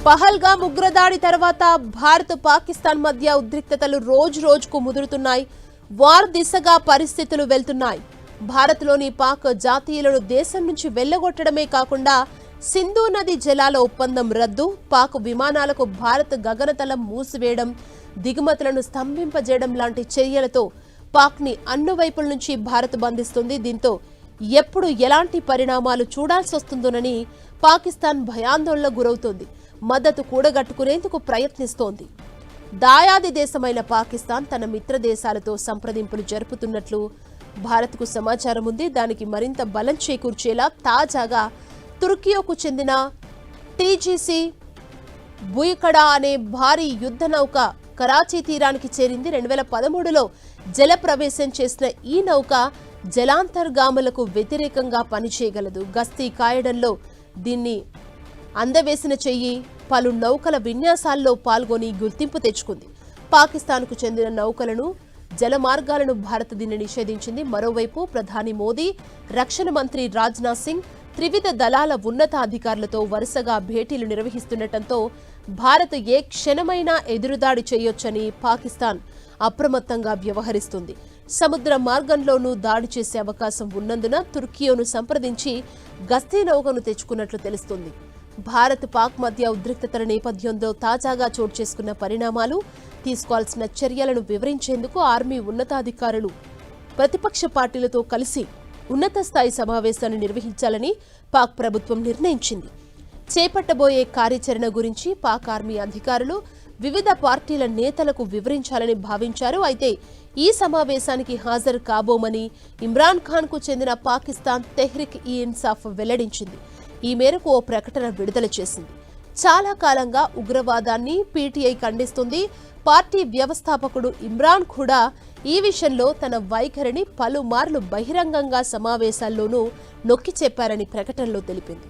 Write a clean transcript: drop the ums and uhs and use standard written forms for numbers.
పహల్గామ్ ఉగ్రదాడి తర్వాత భారత్ పాకిస్తాన్ మధ్య ఉద్రిక్తతలు రోజుకు ముదురుతున్నాయి. వార్ దిశగా పరిస్థితులు వెళ్తున్నాయి. భారత్లోని పాక్ జాతీయులను దేశం నుంచి వెళ్లగొట్టడమే కాకుండా సింధు నది జలాల ఒప్పందం రద్దు, పాక్ విమానాలకు భారత్ గగనతలం మూసివేయడం, దిగుమతులను స్తంభింపజేయడం లాంటి చర్యలతో పాక్ని అన్ని వైపుల నుంచి భారత్ బంధిస్తుంది. దీంతో ఎప్పుడు ఎలాంటి పరిణామాలు చూడాల్సి వస్తుందోనని పాకిస్తాన్ భయాందోళనకు గురవుతోంది. మద్దతు కూడగట్టుకునేందుకు ప్రయత్నిస్తోంది. దాయాది దేశమైన పాకిస్తాన్ తన మిత్ర దేశాలతో సంప్రదింపులు జరుపుతున్నట్లు భారత్కు సమాచారం ఉంది. దానికి మరింత బలం చేకూర్చేలా తాజాగా తుర్కియోకు చెందిన టీజీసీ బుయికడా అనే భారీ యుద్ధ నౌక కరాచీ తీరానికి చేరింది. 2013లో జల ప్రవేశం చేసిన ఈ నౌక జలాంతర్గాములకు వ్యతిరేకంగా పనిచేయగలదు. గస్తీ కాయడంలో దీన్ని అందవేసిన చెయ్యి పలు నౌకల విన్యాసాల్లో పాల్గొని గుర్తింపు తెచ్చుకుంది. పాకిస్తాన్కు చెందిన నౌకలను జల మార్గాలను భారత్ దీన్ని నిషేధించింది. మరోవైపు ప్రధాని మోదీ, రక్షణ మంత్రి రాజ్నాథ్ సింగ్ త్రివిధ దళాల ఉన్నతాధికారులతో వరుసగా భేటీలు నిర్వహిస్తుండటంతో భారత్ ఏ క్షణమైనా ఎదురుదాడి చేయొచ్చని పాకిస్తాన్ అప్రమత్తంగా వ్యవహరిస్తుంది. సముద్ర మార్గంలోనూ దాడి చేసే అవకాశం ఉన్నందున తుర్కియోను సంప్రదించి గస్తీ నౌకను తెచ్చుకున్నట్లు తెలుస్తుంది. భారత్ పాక్ మధ్య ఉద్రిక్తతల నేపథ్యంలో తాజాగా చోటు చేసుకున్న పరిణామాలు, తీసుకోవాల్సిన చర్యలను వివరించేందుకు ఆర్మీ ఉన్నతాధికారులు ప్రతిపక్ష పార్టీలతో కలిసి ఉన్నత స్థాయి సమావేశాన్ని నిర్వహించాలని పాక్ ప్రభుత్వం నిర్ణయించింది. చేపట్టబోయే కార్యాచరణ గురించి పాక్ ఆర్మీ అధికారులు వివిధ పార్టీల నేతలకు వివరించాలని భావించారు. అయితే ఈ సమావేశానికి హాజరు కాబోమని ఇమ్రాన్ ఖాన్ కు చెందిన పాకిస్తాన్ తెహ్రిక్ ఈ ఇన్సాఫ్ వెల్లడించింది. ఈ మేరకు ఓ ప్రకటన విడుదల చేసింది. చాలా కాలంగా ఉగ్రవాదాన్ని పీటీఐ ఖండిస్తుంది. పార్టీ వ్యవస్థాపకుడు ఇమ్రాన్ కూడా ఈ విషయంలో తన వైఖరిని పలుమార్లు బహిరంగంగా సమావేశాల్లోనూ నొక్కి చెప్పారని ప్రకటనలో తెలిపింది.